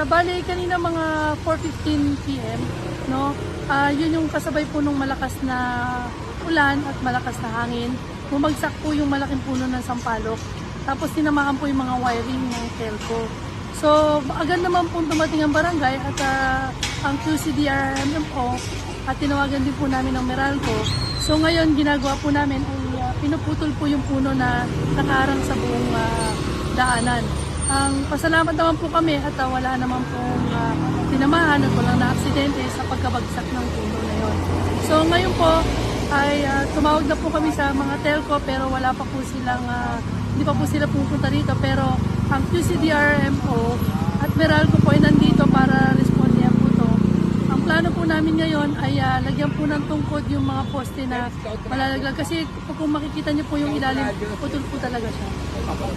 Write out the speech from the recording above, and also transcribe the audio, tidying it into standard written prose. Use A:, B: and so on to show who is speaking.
A: Bale, kanina mga 4:15 PM, no? Yun yung kasabay po nung malakas na ulan at malakas na hangin. Bumagsak po yung malaking puno ng sampalok. Tapos tinamaan po yung mga wiring ng telco. So, agad naman po dumating ang barangay at ang QCDRMO at tinawagan din po namin ng Meralco. So, ngayon ginagawa po namin ay pinuputol po yung puno na nakaharang sa buong daanan. Ang pasalamat naman po kami at wala naman pong tinamaan at walang na-aksidente sa pagkabagsak ng puno na yun. So ngayon po ay tumawag na po kami sa mga telco pero wala pa po silang, hindi pa po sila pupunta dito, pero ang QCDRMO at Meralco po ay nandito para respondihan po to. Ang plano po namin ngayon ay lagyan po ng tungkod yung mga poste na malalaglag kasi kung makikita niyo po yung ilalim, putol po talaga siya.